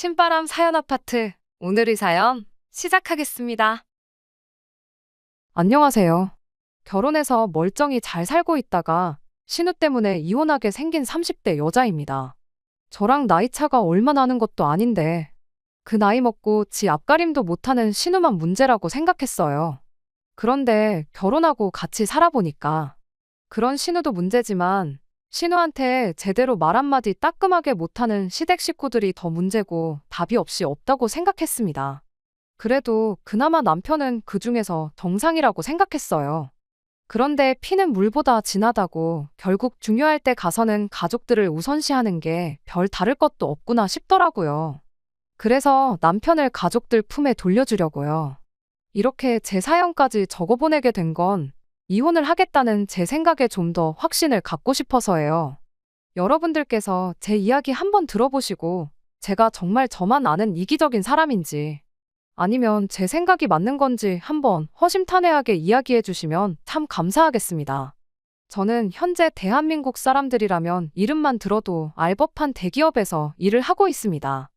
신바람 사연 아파트. 오늘의 사연 시작하겠습니다. 안녕하세요. 결혼해서 멀쩡히 잘 살고 있다가 신우 때문에 이혼하게 생긴 30대 여자입니다. 저랑 나이 차가 얼마 나는 것도 아닌데 그 나이 먹고 지 앞가림도 못하는 신우만 문제라고 생각했어요. 그런데 결혼하고 같이 살아보니까 그런 신우도 문제지만 신우한테 제대로 말 한마디 따끔하게 못하는 시댁 식구들이 더 문제고 답이 없이 없다고 생각했습니다. 그래도 그나마 남편은 그 중에서 정상이라고 생각했어요. 그런데 피는 물보다 진하다고 결국 중요할 때 가서는 가족들을 우선시하는 게 별 다를 것도 없구나 싶더라고요. 그래서 남편을 가족들 품에 돌려주려고요. 이렇게 제 사연까지 적어보내게 된 건 이혼을 하겠다는 제 생각에 좀 더 확신을 갖고 싶어서예요. 여러분들께서 제 이야기 한번 들어보시고 제가 정말 저만 아는 이기적인 사람인지 아니면 제 생각이 맞는 건지 한번 허심탄회하게 이야기해 주시면 참 감사하겠습니다. 저는 현재 대한민국 사람들이라면 이름만 들어도 알 법한 대기업에서 일을 하고 있습니다.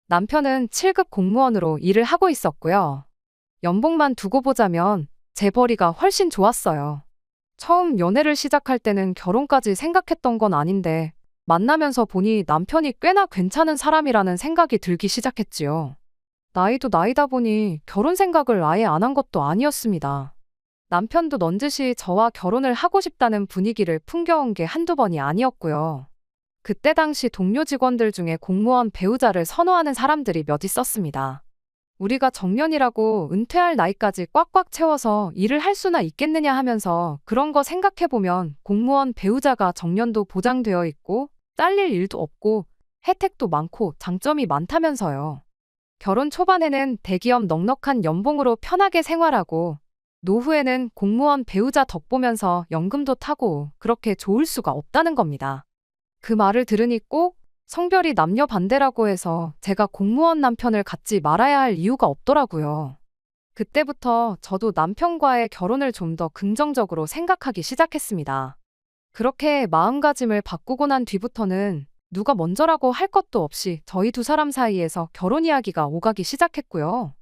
남편은 7급 공무원으로 일을 하고 있었고요. 연봉만 두고 보자면 재벌이가 훨씬 좋았어요. 처음 연애를 시작할 때는 결혼까지 생각했던 건 아닌데 만나면서 보니 남편이 꽤나 괜찮은 사람이라는 생각이 들기 시작했지요. 나이도 나이다 보니 결혼 생각을 아예 안 한 것도 아니었습니다. 남편도 넌지시 저와 결혼을 하고 싶다는 분위기를 풍겨온 게 한두 번이 아니었고요. 그때 당시 동료 직원들 중에 공무원 배우자를 선호하는 사람들이 몇 있었습니다. 우리가 정년이라고 은퇴할 나이까지 꽉꽉 채워서 일을 할 수나 있겠느냐 하면서 그런 거 생각해보면 공무원 배우자가 정년도 보장되어 있고 잘릴 일도 없고 혜택도 많고 장점이 많다면서요. 결혼 초반에는 대기업 넉넉한 연봉으로 편하게 생활하고 노후에는 공무원 배우자 덕보면서 연금도 타고 그렇게 좋을 수가 없다는 겁니다. 그 말을 들으니 꼭 성별이 남녀 반대라고 해서 제가 공무원 남편을 갖지 말아야 할 이유가 없더라고요. 그때부터 저도 남편과의 결혼을 좀 더 긍정적으로 생각하기 시작했습니다. 그렇게 마음가짐을 바꾸고 난 뒤부터는 누가 먼저라고 할 것도 없이 저희 두 사람 사이에서 결혼 이야기가 오가기 시작했고요.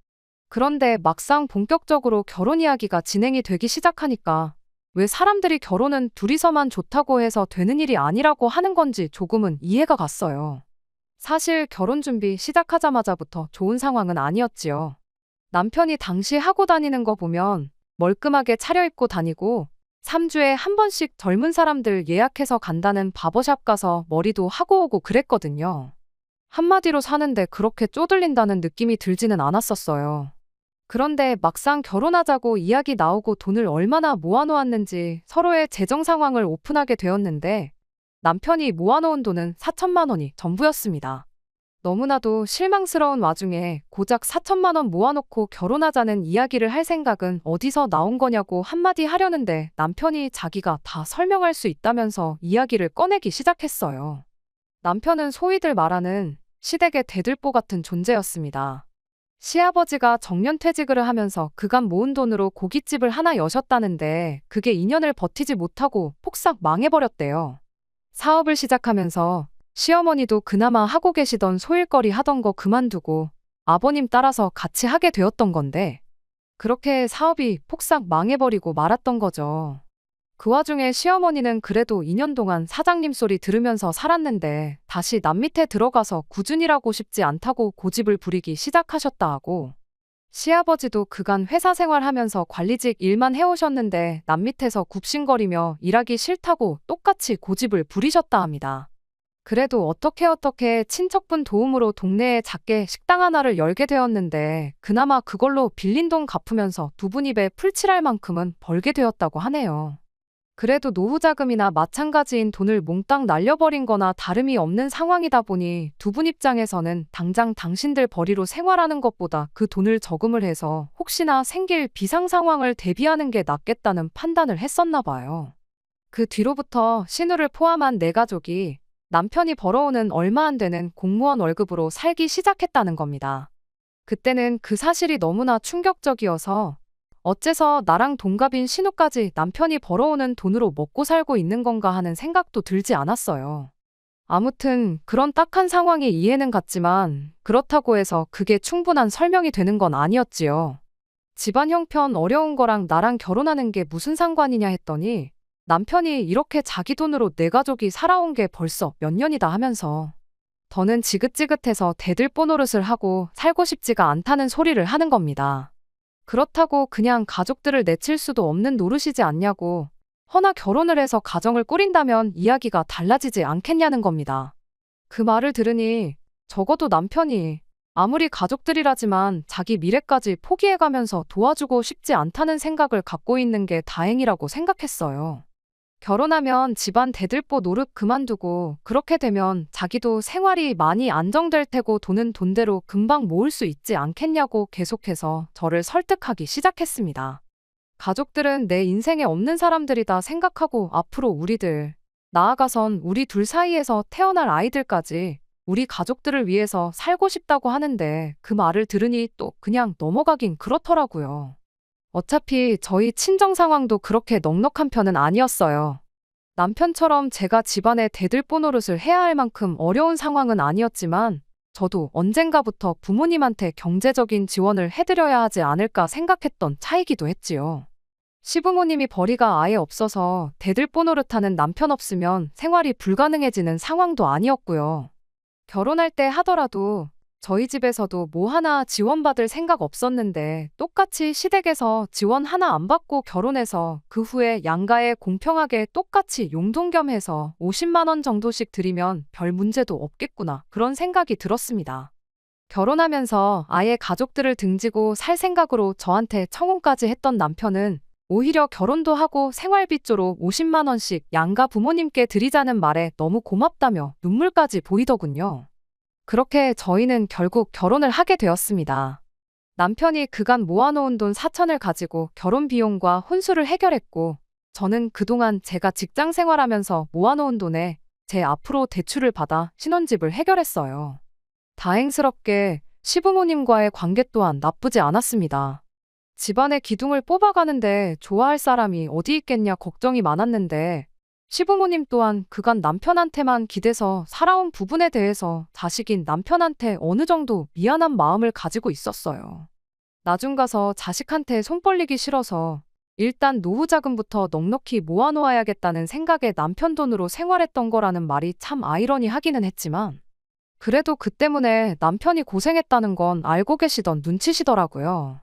그런데 막상 본격적으로 결혼 이야기가 진행이 되기 시작하니까 왜 사람들이 결혼은 둘이서만 좋다고 해서 되는 일이 아니라고 하는 건지 조금은 이해가 갔어요. 사실 결혼 준비 시작하자마자부터 좋은 상황은 아니었지요. 남편이 당시 하고 다니는 거 보면 멀끔하게 차려입고 다니고 3주에 한 번씩 젊은 사람들 예약해서 간다는 바버샵 가서 머리도 하고 오고 그랬거든요. 한마디로 사는데 그렇게 쪼들린다는 느낌이 들지는 않았었어요. 그런데 막상 결혼하자고 이야기 나오고 돈을 얼마나 모아놓았는지 서로의 재정 상황을 오픈하게 되었는데 남편이 모아놓은 돈은 4천만 원이 전부였습니다. 너무나도 실망스러운 와중에 고작 4천만 원 모아놓고 결혼하자는 이야기를 할 생각은 어디서 나온 거냐고 한마디 하려는데 남편이 자기가 다 설명할 수 있다면서 이야기를 꺼내기 시작했어요. 남편은 소위들 말하는 시댁의 대들보 같은 존재였습니다. 시아버지가 정년퇴직을 하면서 그간 모은 돈으로 고깃집을 하나 여셨다는데 그게 2년을 버티지 못하고 폭삭 망해버렸대요. 사업을 시작하면서 시어머니도 그나마 하고 계시던 소일거리 하던 거 그만두고 아버님 따라서 같이 하게 되었던 건데 그렇게 사업이 폭삭 망해버리고 말았던 거죠. 그 와중에 시어머니는 그래도 2년 동안 사장님 소리 들으면서 살았는데 다시 남 밑에 들어가서 꾸준히 일하고 싶지 않다고 고집을 부리기 시작하셨다 하고 시아버지도 그간 회사 생활하면서 관리직 일만 해오셨는데 남 밑에서 굽신거리며 일하기 싫다고 똑같이 고집을 부리셨다 합니다. 그래도 어떻게 친척분 도움으로 동네에 작게 식당 하나를 열게 되었는데 그나마 그걸로 빌린 돈 갚으면서 두 분 입에 풀칠할 만큼은 벌게 되었다고 하네요. 그래도 노후 자금이나 마찬가지인 돈을 몽땅 날려버린 거나 다름이 없는 상황이다 보니 두 분 입장에서는 당장 당신들 벌이로 생활하는 것보다 그 돈을 저금을 해서 혹시나 생길 비상 상황을 대비하는 게 낫겠다는 판단을 했었나 봐요. 그 뒤로부터 신우를 포함한 네 가족이 남편이 벌어오는 얼마 안 되는 공무원 월급으로 살기 시작했다는 겁니다. 그때는 그 사실이 너무나 충격적이어서 어째서 나랑 동갑인 신우까지 남편이 벌어오는 돈으로 먹고 살고 있는 건가 하는 생각도 들지 않았어요. 아무튼 그런 딱한 상황이 이해는 갔지만 그렇다고 해서 그게 충분한 설명이 되는 건 아니었지요. 집안 형편 어려운 거랑 나랑 결혼하는 게 무슨 상관이냐 했더니 남편이 이렇게 자기 돈으로 내 가족이 살아온 게 벌써 몇 년이다 하면서 더는 지긋지긋해서 대들보 노릇을 하고 살고 싶지가 않다는 소리를 하는 겁니다. 그렇다고 그냥 가족들을 내칠 수도 없는 노릇이지 않냐고, 허나 결혼을 해서 가정을 꾸린다면 이야기가 달라지지 않겠냐는 겁니다. 그 말을 들으니 적어도 남편이 아무리 가족들이라지만 자기 미래까지 포기해가면서 도와주고 싶지 않다는 생각을 갖고 있는 게 다행이라고 생각했어요. 결혼하면 집안 대들보 노릇 그만두고 그렇게 되면 자기도 생활이 많이 안정될 테고 돈은 돈대로 금방 모을 수 있지 않겠냐고 계속해서 저를 설득하기 시작했습니다. 가족들은 내 인생에 없는 사람들이다 생각하고 앞으로 우리들, 나아가선 우리 둘 사이에서 태어날 아이들까지 우리 가족들을 위해서 살고 싶다고 하는데 그 말을 들으니 또 그냥 넘어가긴 그렇더라고요. 어차피 저희 친정 상황도 그렇게 넉넉한 편은 아니었어요. 남편처럼 제가 집안에 대들보 노릇을 해야 할 만큼 어려운 상황은 아니었지만 저도 언젠가부터 부모님한테 경제적인 지원을 해드려야 하지 않을까 생각했던 차이기도 했지요. 시부모님이 벌이가 아예 없어서 대들보 노릇하는 남편 없으면 생활이 불가능해지는 상황도 아니었고요. 결혼할 때 하더라도 저희 집에서도 뭐 하나 지원받을 생각 없었는데 똑같이 시댁에서 지원 하나 안 받고 결혼해서 그 후에 양가에 공평하게 똑같이 용돈 겸 해서 50만 원 정도씩 드리면 별 문제도 없겠구나 그런 생각이 들었습니다. 결혼하면서 아예 가족들을 등지고 살 생각으로 저한테 청혼까지 했던 남편은 오히려 결혼도 하고 생활비조로 50만 원씩 양가 부모님께 드리자는 말에 너무 고맙다며 눈물까지 보이더군요. 그렇게 저희는 결국 결혼을 하게 되었습니다. 남편이 그간 모아놓은 돈 4천을 가지고 결혼 비용과 혼수를 해결했고 저는 그동안 제가 직장 생활하면서 모아놓은 돈에 제 앞으로 대출을 받아 신혼집을 해결했어요. 다행스럽게 시부모님과의 관계 또한 나쁘지 않았습니다. 집안의 기둥을 뽑아가는데 좋아할 사람이 어디 있겠냐 걱정이 많았는데 시부모님 또한 그간 남편한테만 기대서 살아온 부분에 대해서 자식인 남편한테 어느 정도 미안한 마음을 가지고 있었어요. 나중 가서 자식한테 손 벌리기 싫어서 일단 노후 자금부터 넉넉히 모아놓아야겠다는 생각에 남편 돈으로 생활했던 거라는 말이 참 아이러니하기는 했지만 그래도 그 때문에 남편이 고생했다는 건 알고 계시던 눈치시더라고요.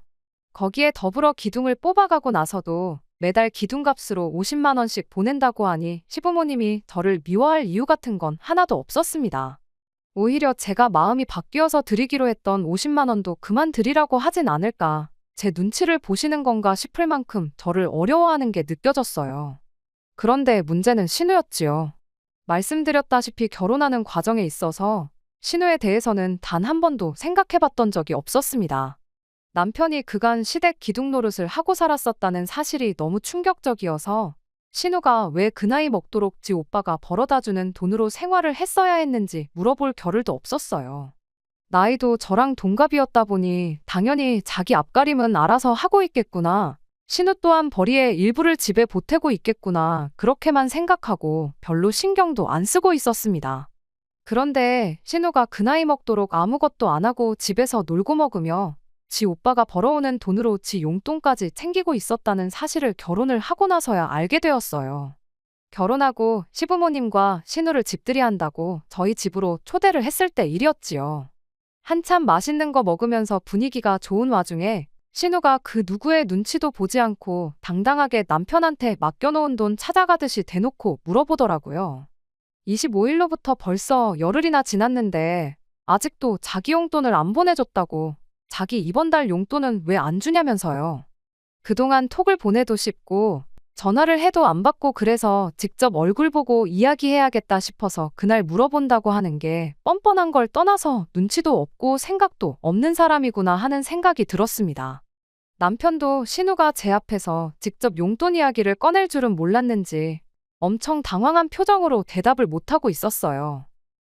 거기에 더불어 기둥을 뽑아가고 나서도 매달 기둥값으로 50만 원씩 보낸다고 하니 시부모님이 저를 미워할 이유 같은 건 하나도 없었습니다. 오히려 제가 마음이 바뀌어서 드리기로 했던 50만 원도 그만 드리라고 하진 않을까, 제 눈치를 보시는 건가 싶을 만큼 저를 어려워하는 게 느껴졌어요. 그런데 문제는 신우였지요. 말씀드렸다시피 결혼하는 과정에 있어서 신우에 대해서는 단 한 번도 생각해봤던 적이 없었습니다. 남편이 그간 시댁 기둥 노릇을 하고 살았었다는 사실이 너무 충격적이어서 신우가 왜 그 나이 먹도록 지 오빠가 벌어다주는 돈으로 생활을 했어야 했는지 물어볼 겨를도 없었어요. 나이도 저랑 동갑이었다 보니 당연히 자기 앞가림은 알아서 하고 있겠구나. 신우 또한 벌이의 일부를 집에 보태고 있겠구나. 그렇게만 생각하고 별로 신경도 안 쓰고 있었습니다. 그런데 신우가 그 나이 먹도록 아무것도 안 하고 집에서 놀고 먹으며 지 오빠가 벌어오는 돈으로 지 용돈까지 챙기고 있었다는 사실을 결혼을 하고 나서야 알게 되었어요. 결혼하고 시부모님과 신우를 집들이 한다고 저희 집으로 초대를 했을 때 일이었지요. 한참 맛있는 거 먹으면서 분위기가 좋은 와중에 신우가 그 누구의 눈치도 보지 않고 당당하게 남편한테 맡겨놓은 돈 찾아가듯이 대놓고 물어보더라고요. 25일로부터 벌써 열흘이나 지났는데 아직도 자기 용돈을 안 보내줬다고, 자기 이번 달 용돈은 왜 안 주냐면서요. 그동안 톡을 보내도 싶고 전화를 해도 안 받고 그래서 직접 얼굴 보고 이야기해야겠다 싶어서 그날 물어본다고 하는 게 뻔뻔한 걸 떠나서 눈치도 없고 생각도 없는 사람이구나 하는 생각이 들었습니다. 남편도 신우가 제 앞에서 직접 용돈 이야기를 꺼낼 줄은 몰랐는지 엄청 당황한 표정으로 대답을 못하고 있었어요.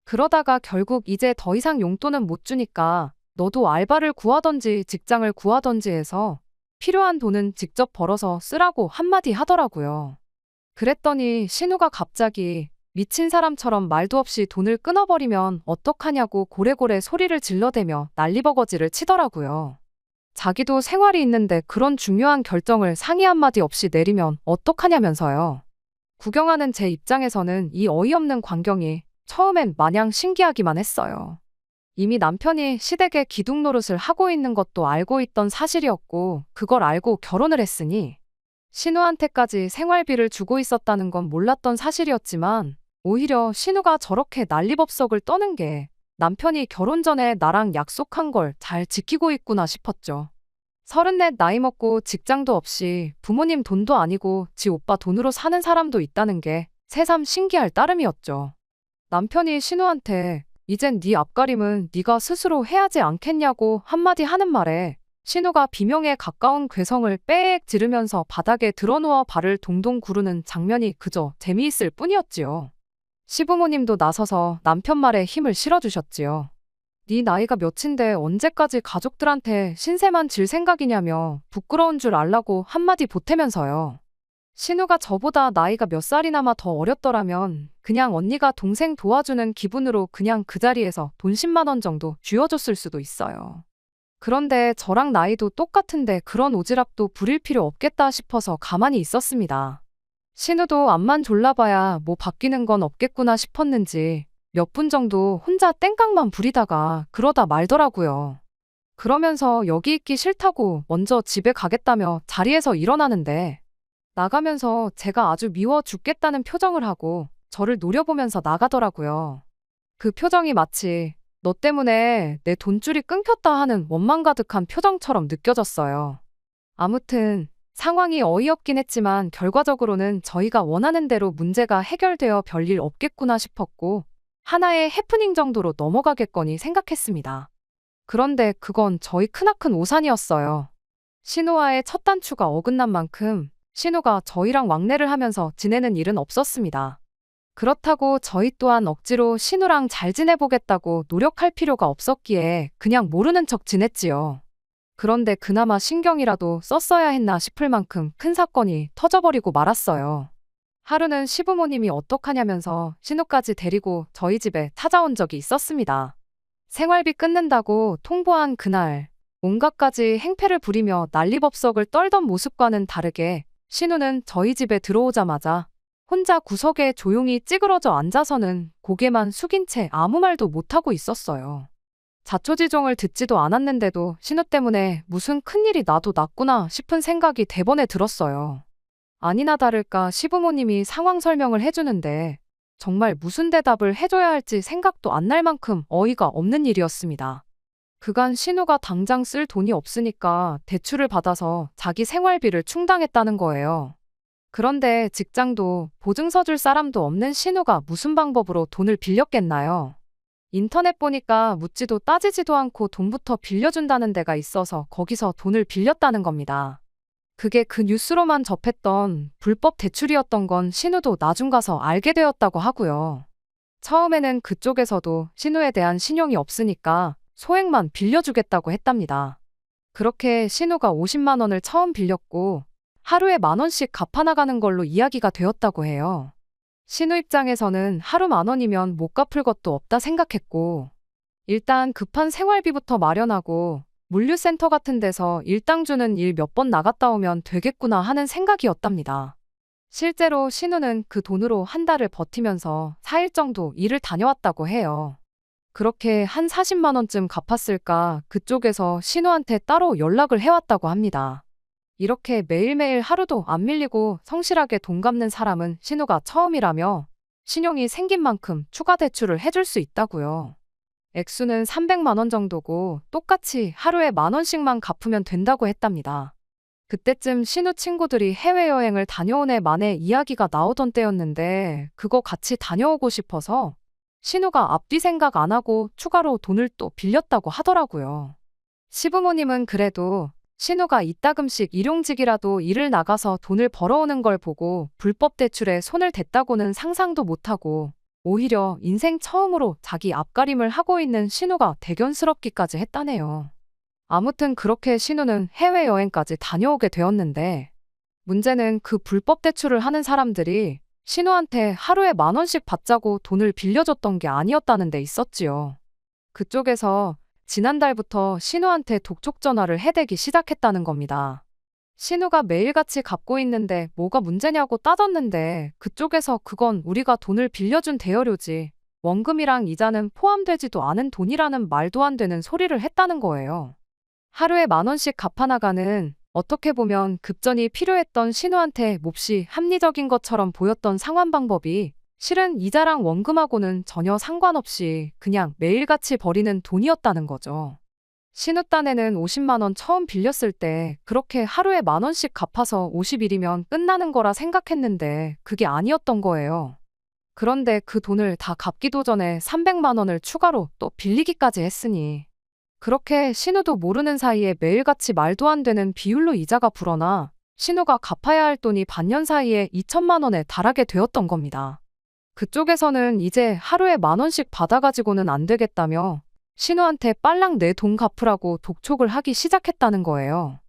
그러다가 결국 이제 더 이상 용돈은 못 주니까 너도 알바를 구하던지 직장을 구하던지 해서 필요한 돈은 직접 벌어서 쓰라고 한마디 하더라고요. 그랬더니 신우가 갑자기 미친 사람처럼 말도 없이 돈을 끊어버리면 어떡하냐고 고래고래 소리를 질러대며 난리버거지를 치더라고요. 자기도 생활이 있는데 그런 중요한 결정을 상의 한마디 없이 내리면 어떡하냐면서요. 구경하는 제 입장에서는 이 어이없는 광경이 처음엔 마냥 신기하기만 했어요. 이미 남편이 시댁에 기둥 노릇을 하고 있는 것도 알고 있던 사실이었고 그걸 알고 결혼을 했으니 신우한테까지 생활비를 주고 있었다는 건 몰랐던 사실이었지만 오히려 신우가 저렇게 난리법석을 떠는 게 남편이 결혼 전에 나랑 약속한 걸 잘 지키고 있구나 싶었죠. 34 나이 먹고 직장도 없이 부모님 돈도 아니고 지 오빠 돈으로 사는 사람도 있다는 게 새삼 신기할 따름이었죠. 남편이 신우한테 이젠 네 앞가림은 네가 스스로 해야지 않겠냐고 한마디 하는 말에 신우가 비명에 가까운 괴성을 빽 지르면서 바닥에 드러누워 발을 동동 구르는 장면이 그저 재미있을 뿐이었지요. 시부모님도 나서서 남편 말에 힘을 실어주셨지요. 네 나이가 몇인데 언제까지 가족들한테 신세만 질 생각이냐며 부끄러운 줄 알라고 한마디 보태면서요. 신우가 저보다 나이가 몇 살이나마 더 어렸더라면 그냥 언니가 동생 도와주는 기분으로 그냥 그 자리에서 돈 10만 원 정도 쥐어줬을 수도 있어요. 그런데 저랑 나이도 똑같은데 그런 오지랖도 부릴 필요 없겠다 싶어서 가만히 있었습니다. 신우도 앞만 졸라봐야 뭐 바뀌는 건 없겠구나 싶었는지 몇 분 정도 혼자 땡깡만 부리다가 그러다 말더라고요. 그러면서 여기 있기 싫다고 먼저 집에 가겠다며 자리에서 일어나는데 나가면서 제가 아주 미워 죽겠다는 표정을 하고 저를 노려보면서 나가더라고요. 그 표정이 마치 너 때문에 내 돈줄이 끊겼다 하는 원망 가득한 표정처럼 느껴졌어요. 아무튼 상황이 어이없긴 했지만 결과적으로는 저희가 원하는 대로 문제가 해결되어 별일 없겠구나 싶었고 하나의 해프닝 정도로 넘어가겠거니 생각했습니다. 그런데 그건 저희 크나큰 오산이었어요. 신우와의 첫 단추가 어긋난 만큼 신우가 저희랑 왕래를 하면서 지내는 일은 없었습니다. 그렇다고 저희 또한 억지로 신우랑 잘 지내보겠다고 노력할 필요가 없었기에 그냥 모르는 척 지냈지요. 그런데 그나마 신경이라도 썼어야 했나 싶을 만큼 큰 사건이 터져버리고 말았어요. 하루는 시부모님이 어떡하냐면서 신우까지 데리고 저희 집에 찾아온 적이 있었습니다. 생활비 끊는다고 통보한 그날 온갖 가지 행패를 부리며 난리법석을 떨던 모습과는 다르게 신우는 저희 집에 들어오자마자 혼자 구석에 조용히 찌그러져 앉아서는 고개만 숙인 채 아무 말도 못하고 있었어요. 자초지종을 듣지도 않았는데도 신우 때문에 무슨 큰일이 나도 났구나 싶은 생각이 대번에 들었어요. 아니나 다를까 시부모님이 상황 설명을 해주는데 정말 무슨 대답을 해줘야 할지 생각도 안 날 만큼 어이가 없는 일이었습니다. 그간 신우가 당장 쓸 돈이 없으니까 대출을 받아서 자기 생활비를 충당했다는 거예요. 그런데 직장도 보증서 줄 사람도 없는 신우가 무슨 방법으로 돈을 빌렸겠나요? 인터넷 보니까 묻지도 따지지도 않고 돈부터 빌려준다는 데가 있어서 거기서 돈을 빌렸다는 겁니다. 그게 그 뉴스로만 접했던 불법 대출이었던 건 신우도 나중 가서 알게 되었다고 하고요. 처음에는 그쪽에서도 신우에 대한 신용이 없으니까 소액만 빌려주겠다고 했답니다. 그렇게 신우가 50만 원을 처음 빌렸고 하루에 10,000원씩 갚아나가는 걸로 이야기가 되었다고 해요. 신우 입장에서는 하루 10,000원이면 못 갚을 것도 없다 생각했고 일단 급한 생활비부터 마련하고 물류센터 같은 데서 일당 주는 일 몇 번 나갔다 오면 되겠구나 하는 생각이었답니다. 실제로 신우는 그 돈으로 한 달을 버티면서 4일 정도 일을 다녀왔다고 해요. 그렇게 한 40만 원쯤 갚았을까 그쪽에서 신우한테 따로 연락을 해왔다고 합니다. 이렇게 매일매일 하루도 안 밀리고 성실하게 돈 갚는 사람은 신우가 처음이라며 신용이 생긴 만큼 추가 대출을 해줄 수 있다고요. 액수는 300만 원 정도고 똑같이 하루에 10,000원씩만 갚으면 된다고 했답니다. 그때쯤 신우 친구들이 해외여행을 다녀온 애 만에 이야기가 나오던 때였는데 그거 같이 다녀오고 싶어서 신우가 앞뒤 생각 안 하고 추가로 돈을 또 빌렸다고 하더라고요. 시부모님은 그래도 신우가 이따금씩 일용직이라도 일을 나가서 돈을 벌어오는 걸 보고 불법 대출에 손을 댔다고는 상상도 못하고 오히려 인생 처음으로 자기 앞가림을 하고 있는 신우가 대견스럽기까지 했다네요. 아무튼 그렇게 신우는 해외여행까지 다녀오게 되었는데 문제는 그 불법 대출을 하는 사람들이 신우한테 하루에 10,000원씩 받자고 돈을 빌려줬던 게 아니었다는 데 있었지요. 그쪽에서 지난달부터 신우한테 독촉 전화를 해대기 시작했다는 겁니다. 신우가 매일같이 갚고 있는데 뭐가 문제냐고 따졌는데 그쪽에서 그건 우리가 돈을 빌려준 대여료지, 원금이랑 이자는 포함되지도 않은 돈이라는 말도 안 되는 소리를 했다는 거예요. 하루에 10,000원씩 갚아나가는, 어떻게 보면 급전이 필요했던 신우한테 몹시 합리적인 것처럼 보였던 상환 방법이 실은 이자랑 원금하고는 전혀 상관없이 그냥 매일같이 버리는 돈이었다는 거죠. 신우 딴에는 50만 원 처음 빌렸을 때 그렇게 하루에 10,000원씩 갚아서 50일이면 끝나는 거라 생각했는데 그게 아니었던 거예요. 그런데 그 돈을 다 갚기도 전에 300만 원을 추가로 또 빌리기까지 했으니 그렇게 신우도 모르는 사이에 매일같이 말도 안 되는 비율로 이자가 불어나 신우가 갚아야 할 돈이 반년 사이에 2천만 원에 달하게 되었던 겁니다. 그쪽에서는 이제 하루에 10,000원씩 받아가지고는 안 되겠다며 신우한테 빨랑 내 돈 갚으라고 독촉을 하기 시작했다는 거예요.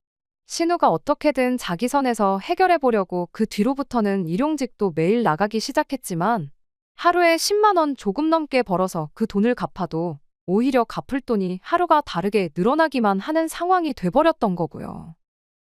신우가 어떻게든 자기 선에서 해결해 보려고 그 뒤로부터는 일용직도 매일 나가기 시작했지만 하루에 10만 원 조금 넘게 벌어서 그 돈을 갚아도 오히려 갚을 돈이 하루가 다르게 늘어나기만 하는 상황이 돼버렸던 거고요.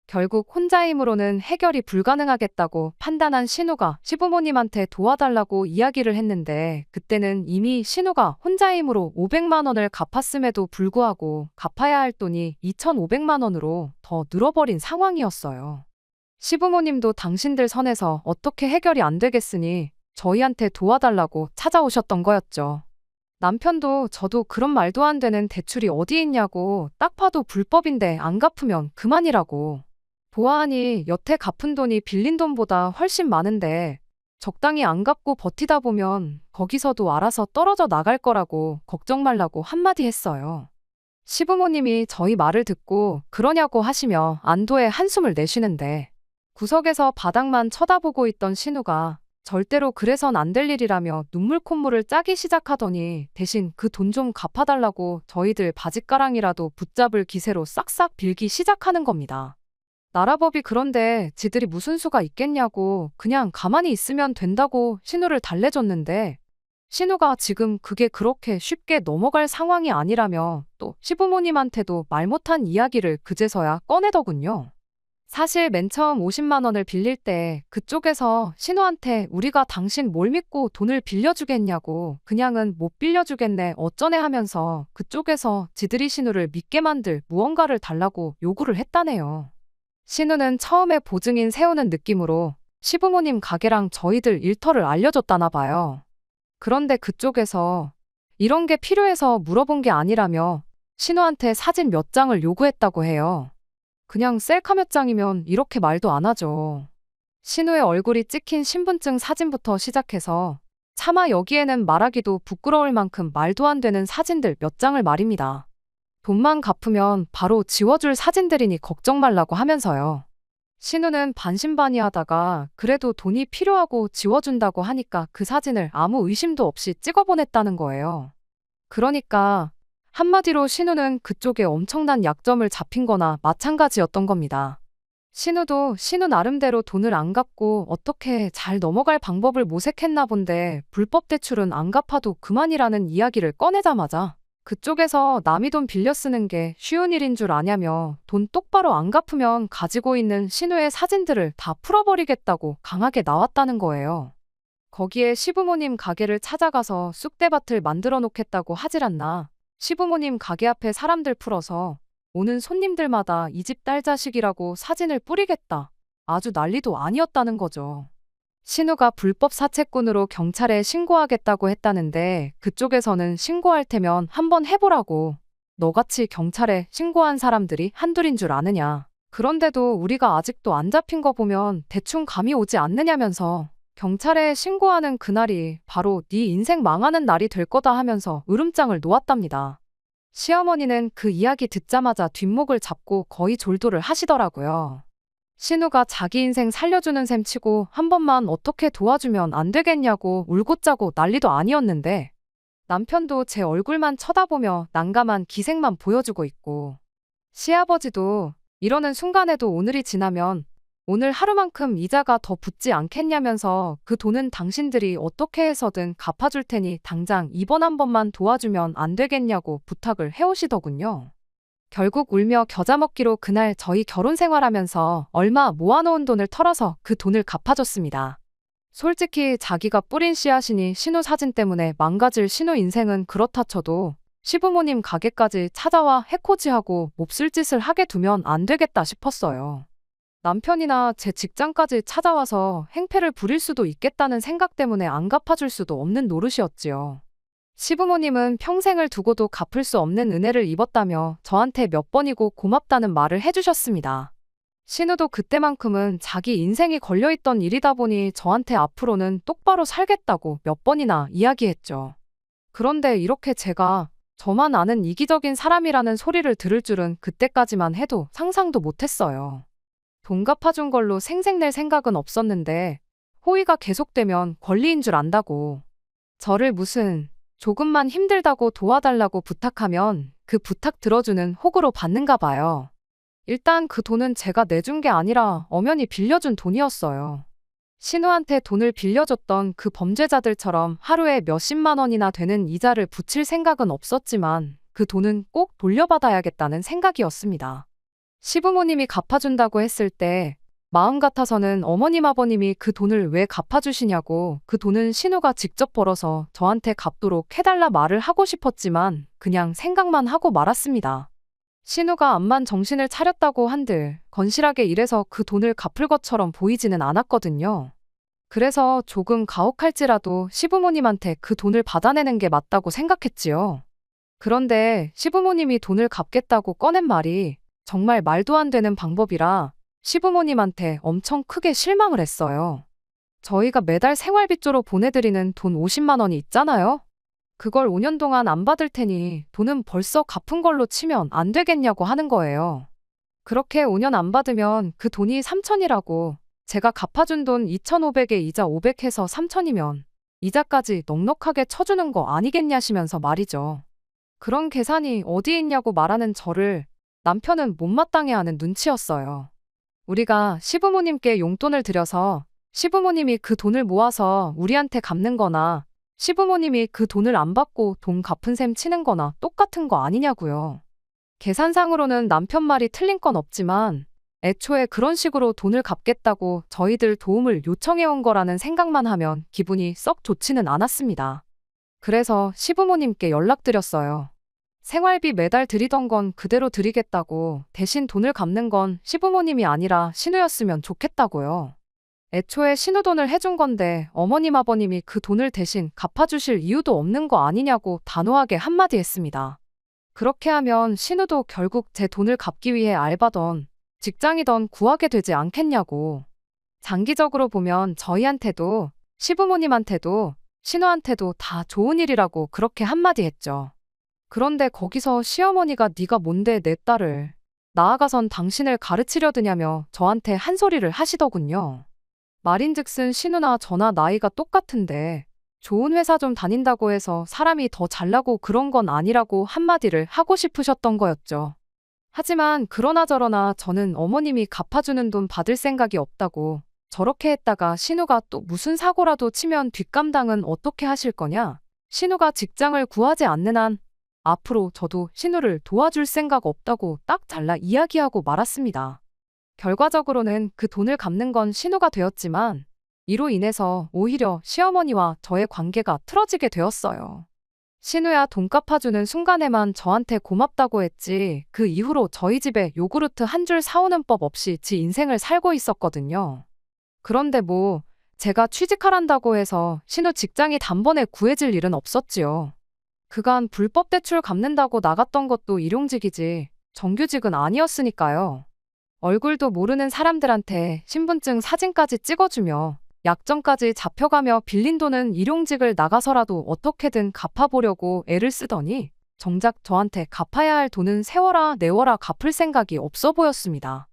결국 혼자 힘으로는 해결이 불가능하겠다고 판단한 신우가 시부모님한테 도와달라고 이야기를 했는데 그때는 이미 신우가 혼자 힘으로 500만 원을 갚았음에도 불구하고 갚아야 할 돈이 2,500만 원으로 더 늘어버린 상황이었어요. 시부모님도 당신들 선에서 어떻게 해결이 안 되겠으니 저희한테 도와달라고 찾아오셨던 거였죠. 남편도 저도 그런 말도 안 되는 대출이 어디 있냐고, 딱 봐도 불법인데 안 갚으면 그만이라고. 보아하니 여태 갚은 돈이 빌린 돈보다 훨씬 많은데 적당히 안 갚고 버티다 보면 거기서도 알아서 떨어져 나갈 거라고 걱정 말라고 한마디 했어요. 시부모님이 저희 말을 듣고 그러냐고 하시며 안도의 한숨을 내쉬는데 구석에서 바닥만 쳐다보고 있던 신우가 절대로 그래선 안 될 일이라며 눈물 콧물을 짜기 시작하더니 대신 그 돈 좀 갚아달라고 저희들 바짓가랑이라도 붙잡을 기세로 싹싹 빌기 시작하는 겁니다. 나라법이 그런데 지들이 무슨 수가 있겠냐고 그냥 가만히 있으면 된다고 신우를 달래줬는데 신우가 지금 그게 그렇게 쉽게 넘어갈 상황이 아니라며 또 시부모님한테도 말 못한 이야기를 그제서야 꺼내더군요. 사실 맨 처음 50만 원을 빌릴 때 그쪽에서 신우한테 우리가 당신 뭘 믿고 돈을 빌려주겠냐고, 그냥은 못 빌려주겠네 어쩌네 하면서 그쪽에서 지들이 신우를 믿게 만들 무언가를 달라고 요구를 했다네요. 신우는 처음에 보증인 세우는 느낌으로 시부모님 가게랑 저희들 일터를 알려줬다나 봐요. 그런데 그쪽에서 이런 게 필요해서 물어본 게 아니라며 신우한테 사진 몇 장을 요구했다고 해요. 그냥 셀카 몇 장이면 이렇게 말도 안 하죠. 신우의 얼굴이 찍힌 신분증 사진부터 시작해서 차마 여기에는 말하기도 부끄러울 만큼 말도 안 되는 사진들 몇 장을 말입니다. 돈만 갚으면 바로 지워줄 사진들이니 걱정 말라고 하면서요. 신우는 반신반의하다가 그래도 돈이 필요하고 지워준다고 하니까 그 사진을 아무 의심도 없이 찍어보냈다는 거예요. 그러니까 한마디로 신우는 그쪽에 엄청난 약점을 잡힌 거나 마찬가지였던 겁니다. 신우도 신우 나름대로 돈을 안 갚고 어떻게 잘 넘어갈 방법을 모색했나 본데 불법 대출은 안 갚아도 그만이라는 이야기를 꺼내자마자 그쪽에서 남이 돈 빌려 쓰는 게 쉬운 일인 줄 아냐며 돈 똑바로 안 갚으면 가지고 있는 신우의 사진들을 다 풀어버리겠다고 강하게 나왔다는 거예요. 거기에 시부모님 가게를 찾아가서 쑥대밭을 만들어 놓겠다고 하질 않나. 시부모님 가게 앞에 사람들 풀어서 오는 손님들마다 이 집 딸 자식이라고 사진을 뿌리겠다. 아주 난리도 아니었다는 거죠. 신우가 불법 사채꾼으로 경찰에 신고하겠다고 했다는데 그쪽에서는 신고할 테면 한번 해보라고. 너같이 경찰에 신고한 사람들이 한둘인 줄 아느냐. 그런데도 우리가 아직도 안 잡힌 거 보면 대충 감이 오지 않느냐면서 경찰에 신고하는 그날이 바로 네 인생 망하는 날이 될 거다 하면서 으름장을 놓았답니다. 시어머니는 그 이야기 듣자마자 뒷목을 잡고 거의 졸도를 하시더라고요. 신우가 자기 인생 살려주는 셈 치고 한 번만 어떻게 도와주면 안 되겠냐고 울고짜고 난리도 아니었는데 남편도 제 얼굴만 쳐다보며 난감한 기색만 보여주고 있고 시아버지도 이러는 순간에도 오늘이 지나면 오늘 하루만큼 이자가 더 붙지 않겠냐면서 그 돈은 당신들이 어떻게 해서든 갚아줄 테니 당장 이번 한 번만 도와주면 안 되겠냐고 부탁을 해오시더군요. 결국 울며 겨자 먹기로 그날 저희 결혼 생활하면서 얼마 모아놓은 돈을 털어서 그 돈을 갚아줬습니다. 솔직히 자기가 뿌린 씨앗이니 신우 사진 때문에 망가질 신우 인생은 그렇다 쳐도 시부모님 가게까지 찾아와 해코지하고 몹쓸 짓을 하게 두면 안 되겠다 싶었어요. 남편이나 제 직장까지 찾아와서 행패를 부릴 수도 있겠다는 생각 때문에 안 갚아줄 수도 없는 노릇이었지요. 시부모님은 평생을 두고도 갚을 수 없는 은혜를 입었다며 저한테 몇 번이고 고맙다는 말을 해주셨습니다. 신우도 그때만큼은 자기 인생이 걸려있던 일이다 보니 저한테 앞으로는 똑바로 살겠다고 몇 번이나 이야기했죠. 그런데 이렇게 제가 저만 아는 이기적인 사람이라는 소리를 들을 줄은 그때까지만 해도 상상도 못했어요. 돈 갚아준 걸로 생색낼 생각은 없었는데 호의가 계속되면 권리인 줄 안다고. 저를 무슨 조금만 힘들다고 도와달라고 부탁하면 그 부탁 들어주는 호구로 받는가 봐요. 일단 그 돈은 제가 내준 게 아니라 엄연히 빌려준 돈이었어요. 신우한테 돈을 빌려줬던 그 범죄자들처럼 하루에 몇십만 원이나 되는 이자를 붙일 생각은 없었지만 그 돈은 꼭 돌려받아야겠다는 생각이었습니다. 시부모님이 갚아준다고 했을 때 마음 같아서는 어머님 아버님이 그 돈을 왜 갚아주시냐고 그 돈은 신우가 직접 벌어서 저한테 갚도록 해달라 말을 하고 싶었지만 그냥 생각만 하고 말았습니다. 신우가 암만 정신을 차렸다고 한들 건실하게 일해서 그 돈을 갚을 것처럼 보이지는 않았거든요. 그래서 조금 가혹할지라도 시부모님한테 그 돈을 받아내는 게 맞다고 생각했지요. 그런데 시부모님이 돈을 갚겠다고 꺼낸 말이 정말 말도 안 되는 방법이라 시부모님한테 엄청 크게 실망을 했어요. 저희가 매달 생활비조로 보내드리는 돈 50만 원이 있잖아요. 그걸 5년 동안 안 받을 테니 돈은 벌써 갚은 걸로 치면 안 되겠냐고 하는 거예요. 그렇게 5년 안 받으면 그 돈이 3천이라고 제가 갚아준 돈 2,500에 이자 500 해서 3천이면 이자까지 넉넉하게 쳐주는 거 아니겠냐시면서 말이죠. 그런 계산이 어디 있냐고 말하는 저를 남편은 못마땅해 하는 눈치였어요. 우리가 시부모님께 용돈을 드려서 시부모님이 그 돈을 모아서 우리한테 갚는 거나 시부모님이 그 돈을 안 받고 돈 갚은 셈 치는 거나 똑같은 거 아니냐고요. 계산상으로는 남편 말이 틀린 건 없지만 애초에 그런 식으로 돈을 갚겠다고 저희들 도움을 요청해 온 거라는 생각만 하면 기분이 썩 좋지는 않았습니다. 그래서 시부모님께 연락드렸어요. 생활비 매달 드리던 건 그대로 드리겠다고 대신 돈을 갚는 건 시부모님이 아니라 신우였으면 좋겠다고요. 애초에 신우 돈을 해준 건데 어머님 아버님이 그 돈을 대신 갚아주실 이유도 없는 거 아니냐고 단호하게 한마디 했습니다. 그렇게 하면 신우도 결국 제 돈을 갚기 위해 알바던 직장이던 구하게 되지 않겠냐고. 장기적으로 보면 저희한테도 시부모님한테도 신우한테도 다 좋은 일이라고 그렇게 한마디 했죠. 그런데 거기서 시어머니가 네가 뭔데 내 딸을 나아가선 당신을 가르치려 드냐며 저한테 한 소리를 하시더군요. 말인즉슨 신우나 저나 나이가 똑같은데 좋은 회사 좀 다닌다고 해서 사람이 더 잘나고 그런 건 아니라고 한마디를 하고 싶으셨던 거였죠. 하지만 그러나 저러나 저는 어머님이 갚아주는 돈 받을 생각이 없다고 저렇게 했다가 신우가 또 무슨 사고라도 치면 뒷감당은 어떻게 하실 거냐? 신우가 직장을 구하지 않는 한 앞으로 저도 신우를 도와줄 생각 없다고 딱 잘라 이야기하고 말았습니다. 결과적으로는 그 돈을 갚는 건 신우가 되었지만 이로 인해서 오히려 시어머니와 저의 관계가 틀어지게 되었어요. 신우야 돈 갚아주는 순간에만 저한테 고맙다고 했지 그 이후로 저희 집에 요구르트 한 줄 사오는 법 없이 지 인생을 살고 있었거든요. 그런데 뭐 제가 취직하란다고 해서 신우 직장이 단번에 구해질 일은 없었지요. 그간 불법 대출 갚는다고 나갔던 것도 일용직이지 정규직은 아니었으니까요. 얼굴도 모르는 사람들한테 신분증 사진까지 찍어주며 약정까지 잡혀가며 빌린 돈은 일용직을 나가서라도 어떻게든 갚아보려고 애를 쓰더니 정작 저한테 갚아야 할 돈은 세워라 내워라 갚을 생각이 없어 보였습니다.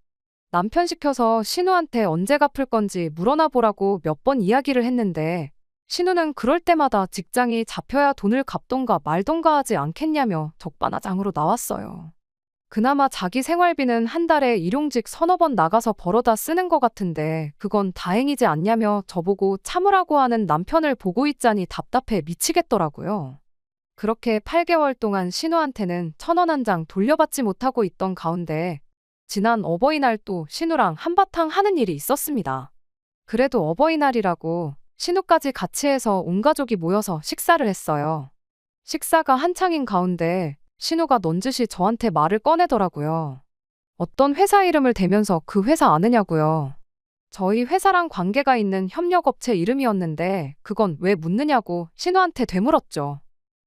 남편 시켜서 신우한테 언제 갚을 건지 물어나 보라고 몇 번 이야기를 했는데 신우는 그럴 때마다 직장이 잡혀야 돈을 갚던가 말던가 하지 않겠냐며 적반하장으로 나왔어요. 그나마 자기 생활비는 한 달에 일용직 서너 번 나가서 벌어다 쓰는 것 같은데 그건 다행이지 않냐며 저보고 참으라고 하는 남편을 보고 있자니 답답해 미치겠더라고요. 그렇게 8개월 동안 신우한테는 1,000원 한 장 돌려받지 못하고 있던 가운데 지난 어버이날 또 신우랑 한바탕 하는 일이 있었습니다. 그래도 어버이날이라고 신우까지 같이 해서 온 가족이 모여서 식사를 했어요. 식사가 한창인 가운데 신우가 넌지시 저한테 말을 꺼내더라고요. 어떤 회사 이름을 대면서 그 회사 아느냐고요. 저희 회사랑 관계가 있는 협력업체 이름이었는데 그건 왜 묻느냐고 신우한테 되물었죠.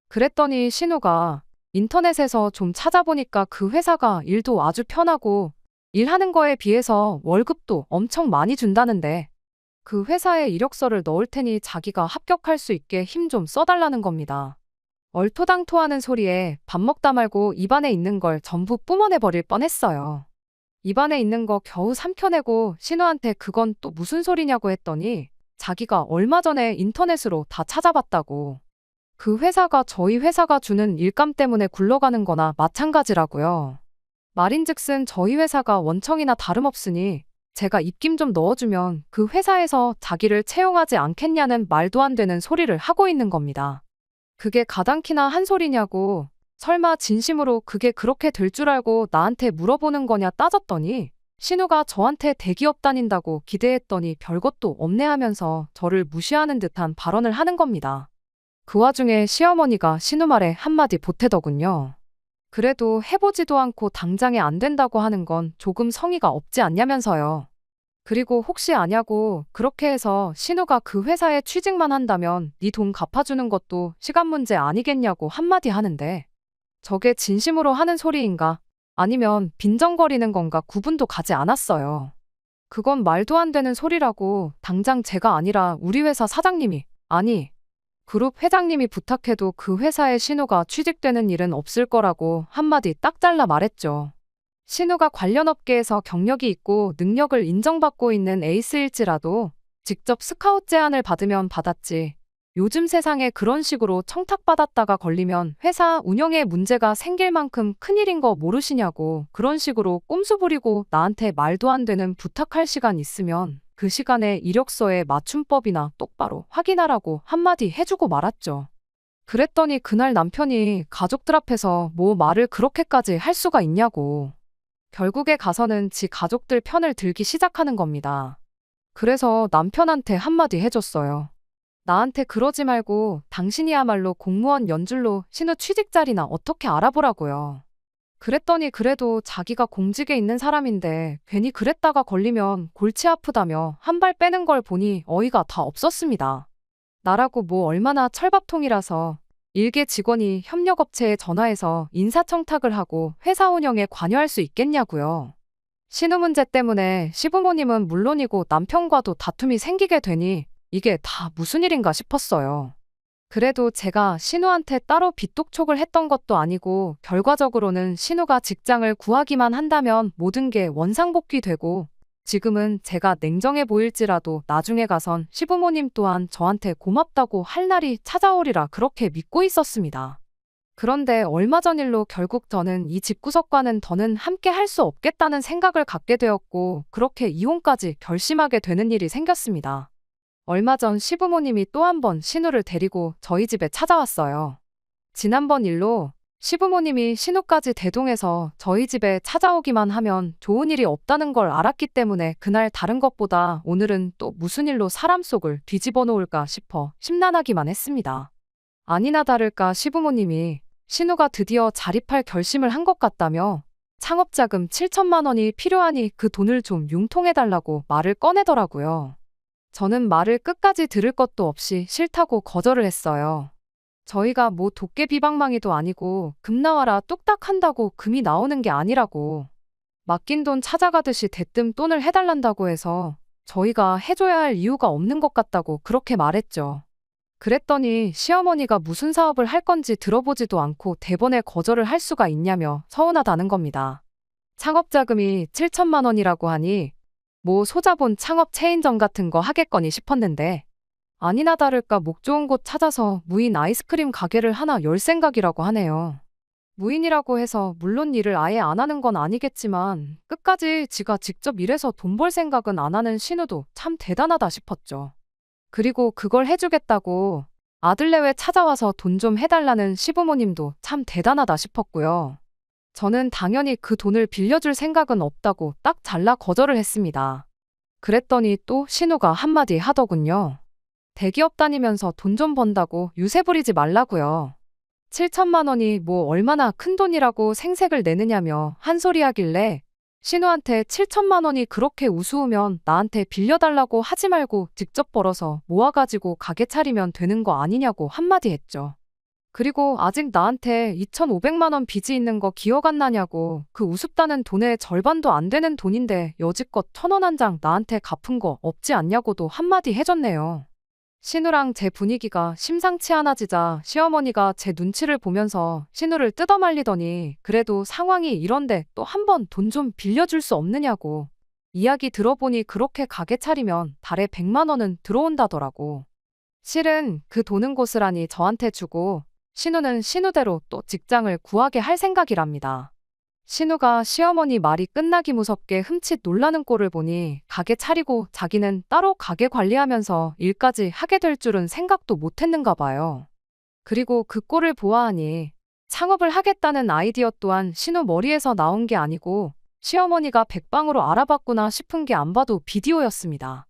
그랬더니 신우가 인터넷에서 좀 찾아보니까 그 회사가 일도 아주 편하고 일하는 거에 비해서 월급도 엄청 많이 준다는데 그 회사에 이력서를 넣을 테니 자기가 합격할 수 있게 힘 좀 써달라는 겁니다. 얼토당토하는 소리에 밥 먹다 말고 입안에 있는 걸 전부 뿜어내버릴 뻔했어요. 입안에 있는 거 겨우 삼켜내고 신우한테 그건 또 무슨 소리냐고 했더니 자기가 얼마 전에 인터넷으로 다 찾아봤다고. 그 회사가 저희 회사가 주는 일감 때문에 굴러가는 거나 마찬가지라고요. 말인즉슨 저희 회사가 원청이나 다름없으니 제가 입김 좀 넣어주면 그 회사에서 자기를 채용하지 않겠냐는 말도 안 되는 소리를 하고 있는 겁니다. 그게 가당키나 한 소리냐고, 설마 진심으로 그게 그렇게 될 줄 알고 나한테 물어보는 거냐 따졌더니 신우가 저한테 대기업 다닌다고 기대했더니 별것도 없네 하면서 저를 무시하는 듯한 발언을 하는 겁니다. 그 와중에 시어머니가 신우 말에 한마디 보태더군요. 그래도 해보지도 않고 당장에 안 된다고 하는 건 조금 성의가 없지 않냐면서요. 그리고 혹시 아냐고 그렇게 해서 신우가 그 회사에 취직만 한다면 네 돈 갚아주는 것도 시간 문제 아니겠냐고 한마디 하는데 저게 진심으로 하는 소리인가 아니면 빈정거리는 건가 구분도 가지 않았어요. 그건 말도 안 되는 소리라고 당장 제가 아니라 우리 회사 사장님이 아니 그룹 회장님이 부탁해도 그 회사에 신우가 취직되는 일은 없을 거라고 한마디 딱 잘라 말했죠. 신우가 관련 업계에서 경력이 있고 능력을 인정받고 있는 에이스일지라도 직접 스카웃 제안을 받으면 받았지. 요즘 세상에 그런 식으로 청탁받았다가 걸리면 회사 운영에 문제가 생길 만큼 큰일인 거 모르시냐고 그런 식으로 꼼수 부리고 나한테 말도 안 되는 부탁할 시간 있으면 그 시간에 이력서의 맞춤법이나 똑바로 확인하라고 한마디 해주고 말았죠. 그랬더니 그날 남편이 가족들 앞에서 뭐 말을 그렇게까지 할 수가 있냐고. 결국에 가서는 지 가족들 편을 들기 시작하는 겁니다. 그래서 남편한테 한마디 해줬어요. 나한테 그러지 말고 당신이야말로 공무원 연줄로 신우 취직 자리나 어떻게 알아보라고요. 그랬더니 그래도 자기가 공직에 있는 사람인데 괜히 그랬다가 걸리면 골치 아프다며 한 발 빼는 걸 보니 어이가 다 없었습니다. 나라고 뭐 얼마나 철밥통이라서 일개 직원이 협력업체에 전화해서 인사청탁을 하고 회사 운영에 관여할 수 있겠냐고요. 신우 문제 때문에 시부모님은 물론이고 남편과도 다툼이 생기게 되니 이게 다 무슨 일인가 싶었어요. 그래도 제가 신우한테 따로 빚독촉을 했던 것도 아니고 결과적으로는 신우가 직장을 구하기만 한다면 모든 게 원상복귀되고 지금은 제가 냉정해 보일지라도 나중에 가선 시부모님 또한 저한테 고맙다고 할 날이 찾아오리라 그렇게 믿고 있었습니다. 그런데 얼마 전 일로 결국 저는 이 집구석과는 더는 함께 할 수 없겠다는 생각을 갖게 되었고 그렇게 이혼까지 결심하게 되는 일이 생겼습니다. 얼마 전 시부모님이 또 한 번 신우를 데리고 저희 집에 찾아왔어요. 지난번 일로 시부모님이 신우까지 대동해서 저희 집에 찾아오기만 하면 좋은 일이 없다는 걸 알았기 때문에 그날 다른 것보다 오늘은 또 무슨 일로 사람 속을 뒤집어 놓을까 싶어 심란하기만 했습니다. 아니나 다를까 시부모님이 신우가 드디어 자립할 결심을 한 것 같다며 창업자금 7천만 원이 필요하니 그 돈을 좀 융통해달라고 말을 꺼내더라고요. 저는 말을 끝까지 들을 것도 없이 싫다고 거절을 했어요. 저희가 뭐 도깨비방망이도 아니고 금 나와라 뚝딱 한다고 금이 나오는 게 아니라고. 맡긴 돈 찾아가듯이 대뜸 돈을 해달란다고 해서 저희가 해줘야 할 이유가 없는 것 같다고 그렇게 말했죠. 그랬더니 시어머니가 무슨 사업을 할 건지 들어보지도 않고 대번에 거절을 할 수가 있냐며 서운하다는 겁니다. 창업자금이 7천만 원이라고 하니 뭐 소자본 창업 체인점 같은 거 하겠거니 싶었는데 아니나 다를까 목 좋은 곳 찾아서 무인 아이스크림 가게를 하나 열 생각이라고 하네요. 무인이라고 해서 물론 일을 아예 안 하는 건 아니겠지만 끝까지 지가 직접 일해서 돈 벌 생각은 안 하는 신우도 참 대단하다 싶었죠. 그리고 그걸 해주겠다고 아들내외 찾아와서 돈 좀 해달라는 시부모님도 참 대단하다 싶었고요. 저는 당연히 그 돈을 빌려줄 생각은 없다고 딱 잘라 거절을 했습니다. 그랬더니 또 신우가 한마디 하더군요. 대기업 다니면서 돈 좀 번다고 유세 부리지 말라고요. 7천만 원이 뭐 얼마나 큰 돈이라고 생색을 내느냐며 한 소리 하길래 신우한테 7천만 원이 그렇게 우스우면 나한테 빌려달라고 하지 말고 직접 벌어서 모아가지고 가게 차리면 되는 거 아니냐고 한마디 했죠. 그리고 아직 나한테 2,500만 원 빚이 있는 거 기억 안 나냐고 그 우습다는 돈의 절반도 안 되는 돈인데 여지껏 1,000원 한 장 나한테 갚은 거 없지 않냐고도 한마디 해줬네요. 신우랑 제 분위기가 심상치 않아지자 시어머니가 제 눈치를 보면서 신우를 뜯어말리더니 그래도 상황이 이런데 또 한 번 돈 좀 빌려줄 수 없느냐고. 이야기 들어보니 그렇게 가게 차리면 달에 100만 원은 들어온다더라고. 실은 그 돈은 고스란히 저한테 주고 신우는 신우대로 또 직장을 구하게 할 생각이랍니다. 신우가 시어머니 말이 끝나기 무섭게 흠칫 놀라는 꼴을 보니 가게 차리고 자기는 따로 가게 관리하면서 일까지 하게 될 줄은 생각도 못했는가 봐요. 그리고 그 꼴을 보아하니 창업을 하겠다는 아이디어 또한 신우 머리에서 나온 게 아니고 시어머니가 백방으로 알아봤구나 싶은 게 안 봐도 비디오였습니다.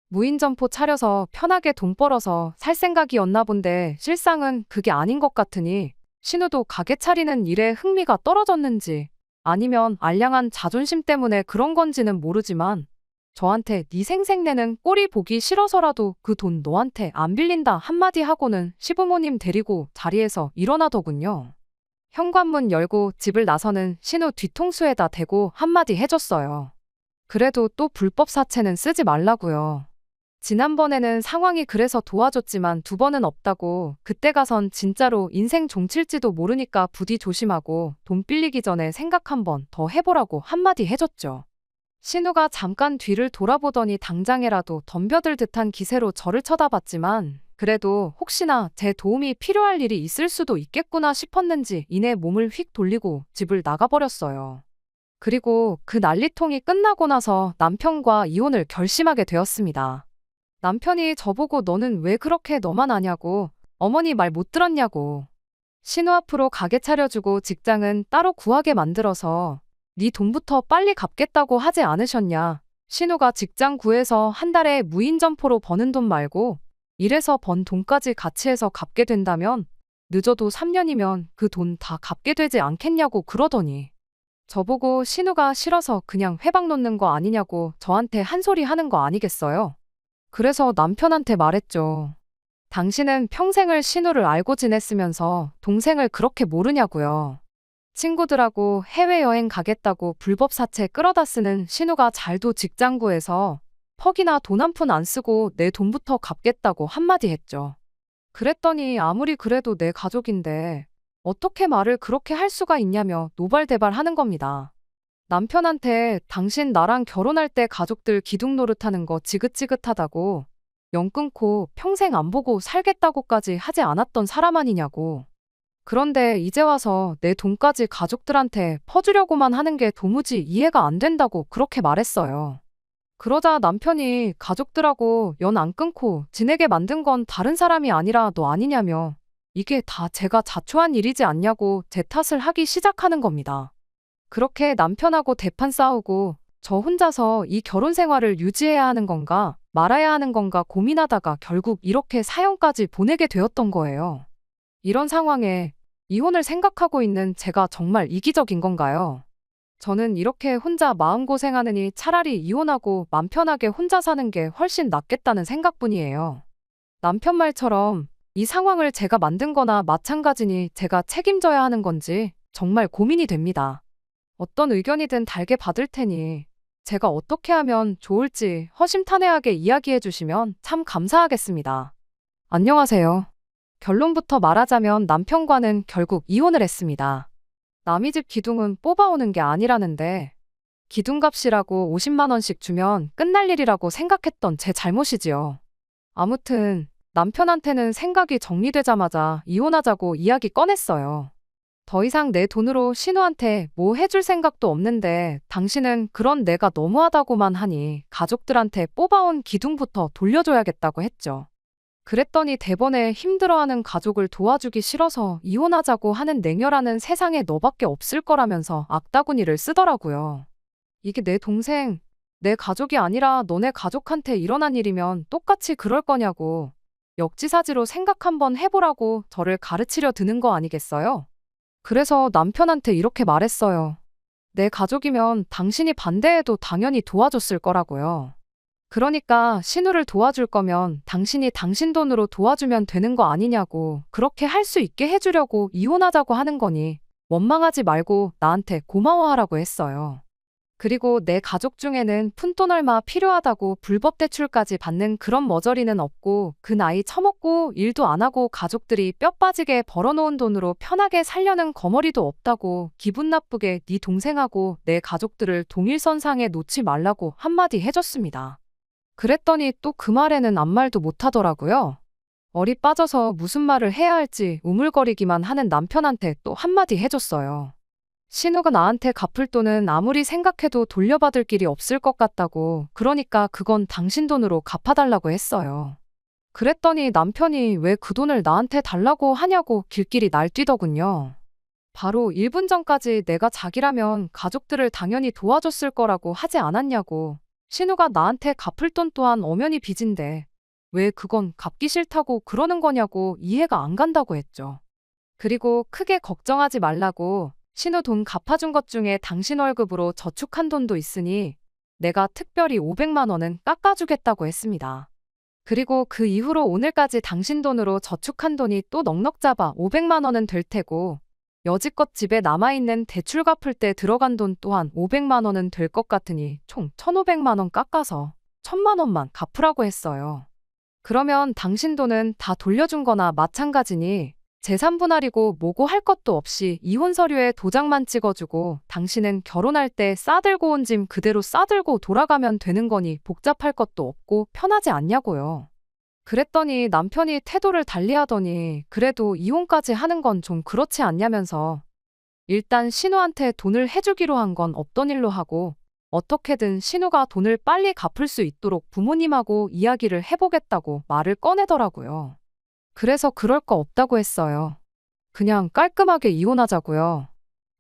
무인점포 차려서 편하게 돈 벌어서 살 생각이었나 본데 실상은 그게 아닌 것 같으니 신우도 가게 차리는 일에 흥미가 떨어졌는지 아니면 알량한 자존심 때문에 그런 건지는 모르지만 저한테 네 생색내는 꼴이 보기 싫어서라도 그 돈 너한테 안 빌린다 한마디 하고는 시부모님 데리고 자리에서 일어나더군요. 현관문 열고 집을 나서는 신우 뒤통수에다 대고 한마디 해줬어요. 그래도 또 불법 사채는 쓰지 말라고요. 지난번에는 상황이 그래서 도와줬지만 두 번은 없다고 그때 가선 진짜로 인생 종칠지도 모르니까 부디 조심하고 돈 빌리기 전에 생각 한 번 더 해보라고 한마디 해줬죠. 신우가 잠깐 뒤를 돌아보더니 당장에라도 덤벼들 듯한 기세로 저를 쳐다봤지만 그래도 혹시나 제 도움이 필요할 일이 있을 수도 있겠구나 싶었는지 이내 몸을 휙 돌리고 집을 나가버렸어요. 그리고 그 난리통이 끝나고 나서 남편과 이혼을 결심하게 되었습니다. 남편이 저보고 너는 왜 그렇게 너만 아냐고 어머니 말 못 들었냐고 신우 앞으로 가게 차려주고 직장은 따로 구하게 만들어서 네 돈부터 빨리 갚겠다고 하지 않으셨냐. 신우가 직장 구해서 한 달에 무인점포로 버는 돈 말고 일해서 번 돈까지 같이 해서 갚게 된다면 늦어도 3년이면 그 돈 다 갚게 되지 않겠냐고 그러더니 저보고 신우가 싫어서 그냥 회방 놓는 거 아니냐고 저한테 한 소리 하는 거 아니겠어요? 그래서 남편한테 말했죠. 당신은 평생을 신우를 알고 지냈으면서 동생을 그렇게 모르냐고요. 친구들하고 해외여행 가겠다고 불법 사채 끌어다 쓰는 신우가 잘도 직장 구해서 퍽이나 돈 한 푼 안 쓰고 내 돈부터 갚겠다고 한마디 했죠. 그랬더니 아무리 그래도 내 가족인데 어떻게 말을 그렇게 할 수가 있냐며 노발대발 하는 겁니다. 남편한테 당신 나랑 결혼할 때 가족들 기둥 노릇하는 거 지긋지긋하다고 연 끊고 평생 안 보고 살겠다고까지 하지 않았던 사람 아니냐고. 그런데 이제 와서 내 돈까지 가족들한테 퍼주려고만 하는 게 도무지 이해가 안 된다고 그렇게 말했어요. 그러자 남편이 가족들하고 연 안 끊고 지내게 만든 건 다른 사람이 아니라 너 아니냐며 이게 다 제가 자초한 일이지 않냐고 제 탓을 하기 시작하는 겁니다. 그렇게 남편하고 대판 싸우고 저 혼자서 이 결혼 생활을 유지해야 하는 건가 말아야 하는 건가 고민하다가 결국 이렇게 사형까지 보내게 되었던 거예요. 이런 상황에 이혼을 생각하고 있는 제가 정말 이기적인 건가요? 저는 이렇게 혼자 마음고생하느니 차라리 이혼하고 맘 편하게 혼자 사는 게 훨씬 낫겠다는 생각뿐이에요. 남편 말처럼 이 상황을 제가 만든 거나 마찬가지니 제가 책임져야 하는 건지 정말 고민이 됩니다. 어떤 의견이든 달게 받을 테니 제가 어떻게 하면 좋을지 허심탄회하게 이야기해 주시면 참 감사하겠습니다. 안녕하세요. 결론부터 말하자면 남편과는 결국 이혼을 했습니다. 남의 집 기둥은 뽑아오는 게 아니라는데 기둥값이라고 50만 원씩 주면 끝날 일이라고 생각했던 제 잘못이지요. 아무튼 남편한테는 생각이 정리되자마자 이혼하자고 이야기 꺼냈어요. 더 이상 내 돈으로 신우한테 뭐 해줄 생각도 없는데 당신은 그런 내가 너무하다고만 하니 가족들한테 뽑아온 기둥부터 돌려줘야겠다고 했죠. 그랬더니 대번에 힘들어하는 가족을 도와주기 싫어서 이혼하자고 하는 냉혈하는 세상에 너밖에 없을 거라면서 악다구니를 쓰더라고요. 이게 내 동생, 내 가족이 아니라 너네 가족한테 일어난 일이면 똑같이 그럴 거냐고 역지사지로 생각 한번 해보라고 저를 가르치려 드는 거 아니겠어요? 그래서 남편한테 이렇게 말했어요. 내 가족이면 당신이 반대해도 당연히 도와줬을 거라고요. 그러니까 신우를 도와줄 거면 당신이 당신 돈으로 도와주면 되는 거 아니냐고 그렇게 할 수 있게 해주려고 이혼하자고 하는 거니 원망하지 말고 나한테 고마워하라고 했어요. 그리고 내 가족 중에는 푼돈 얼마 필요하다고 불법 대출까지 받는 그런 머저리는 없고 그 나이 처먹고 일도 안 하고 가족들이 뼈 빠지게 벌어놓은 돈으로 편하게 살려는 거머리도 없다고 기분 나쁘게 네 동생하고 내 가족들을 동일선상에 놓지 말라고 한마디 해줬습니다. 그랬더니 또 그 말에는 아무 말도 못하더라고요. 얼이 빠져서 무슨 말을 해야 할지 우물거리기만 하는 남편한테 또 한마디 해줬어요. 신우가 나한테 갚을 돈은 아무리 생각해도 돌려받을 길이 없을 것 같다고 그러니까 그건 당신 돈으로 갚아달라고 했어요. 그랬더니 남편이 왜 그 돈을 나한테 달라고 하냐고 길길이 날뛰더군요. 바로 1분 전까지 내가 자기라면 가족들을 당연히 도와줬을 거라고 하지 않았냐고 신우가 나한테 갚을 돈 또한 엄연히 빚인데 왜 그건 갚기 싫다고 그러는 거냐고 이해가 안 간다고 했죠. 그리고 크게 걱정하지 말라고 신우 돈 갚아준 것 중에 당신 월급으로 저축한 돈도 있으니 내가 특별히 500만 원은 깎아주겠다고 했습니다. 그리고 그 이후로 오늘까지 당신 돈으로 저축한 돈이 또 넉넉 잡아 500만 원은 될 테고 여지껏 집에 남아있는 대출 갚을 때 들어간 돈 또한 500만 원은 될 것 같으니 총 1,500만 원 깎아서 1,000만 원만 갚으라고 했어요. 그러면 당신 돈은 다 돌려준 거나 마찬가지니 재산 분할이고 뭐고 할 것도 없이 이혼 서류에 도장만 찍어주고 당신은 결혼할 때 싸들고 온 짐 그대로 싸들고 돌아가면 되는 거니 복잡할 것도 없고 편하지 않냐고요. 그랬더니 남편이 태도를 달리하더니 그래도 이혼까지 하는 건 좀 그렇지 않냐면서 일단 신우한테 돈을 해주기로 한 건 없던 일로 하고 어떻게든 신우가 돈을 빨리 갚을 수 있도록 부모님하고 이야기를 해보겠다고 말을 꺼내더라고요. 그래서 그럴 거 없다고 했어요. 그냥 깔끔하게 이혼하자고요.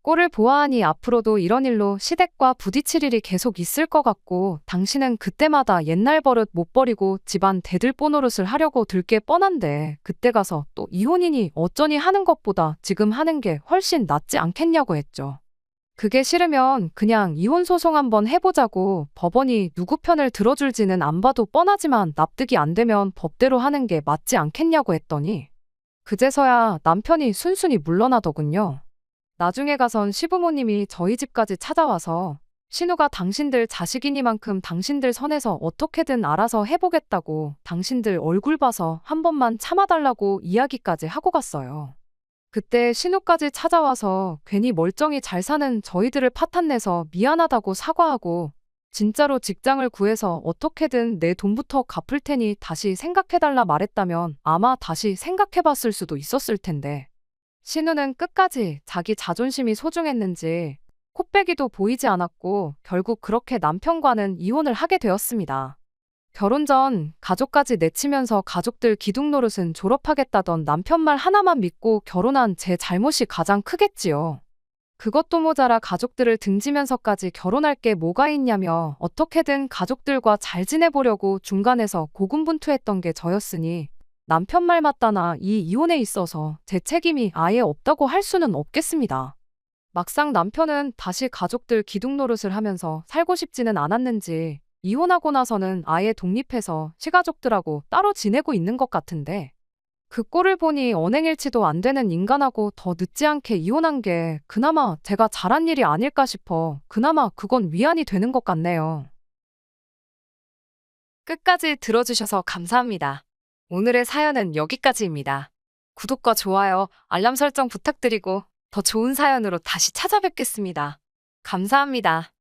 꼴을 보아하니 앞으로도 이런 일로 시댁과 부딪힐 일이 계속 있을 것 같고 당신은 그때마다 옛날 버릇 못 버리고 집안 대들보 노릇을 하려고 들 게 뻔한데 그때 가서 또 이혼이니 어쩌니 하는 것보다 지금 하는 게 훨씬 낫지 않겠냐고 했죠. 그게 싫으면 그냥 이혼 소송 한번 해보자고 법원이 누구 편을 들어줄지는 안 봐도 뻔하지만 납득이 안 되면 법대로 하는 게 맞지 않겠냐고 했더니 그제서야 남편이 순순히 물러나더군요. 나중에 가선 시부모님이 저희 집까지 찾아와서 신우가 당신들 자식이니만큼 당신들 선에서 어떻게든 알아서 해보겠다고 당신들 얼굴 봐서 한 번만 참아달라고 이야기까지 하고 갔어요. 그때 신우까지 찾아와서 괜히 멀쩡히 잘 사는 저희들을 파탄내서 미안하다고 사과하고 진짜로 직장을 구해서 어떻게든 내 돈부터 갚을 테니 다시 생각해달라 말했다면 아마 다시 생각해봤을 수도 있었을 텐데 신우는 끝까지 자기 자존심이 소중했는지 코빼기도 보이지 않았고 결국 그렇게 남편과는 이혼을 하게 되었습니다. 결혼 전 가족까지 내치면서 가족들 기둥 노릇은 졸업하겠다던 남편 말 하나만 믿고 결혼한 제 잘못이 가장 크겠지요. 그것도 모자라 가족들을 등지면서까지 결혼할 게 뭐가 있냐며 어떻게든 가족들과 잘 지내보려고 중간에서 고군분투했던 게 저였으니 남편 말 맞다나 이 이혼에 있어서 제 책임이 아예 없다고 할 수는 없겠습니다. 막상 남편은 다시 가족들 기둥 노릇을 하면서 살고 싶지는 않았는지 이혼하고 나서는 아예 독립해서 시가족들하고 따로 지내고 있는 것 같은데 그 꼴을 보니 언행일치도 안 되는 인간하고 더 늦지 않게 이혼한 게 그나마 제가 잘한 일이 아닐까 싶어 그나마 그건 위안이 되는 것 같네요. 끝까지 들어주셔서 감사합니다. 오늘의 사연은 여기까지입니다. 구독과 좋아요, 알람 설정 부탁드리고 더 좋은 사연으로 다시 찾아뵙겠습니다. 감사합니다.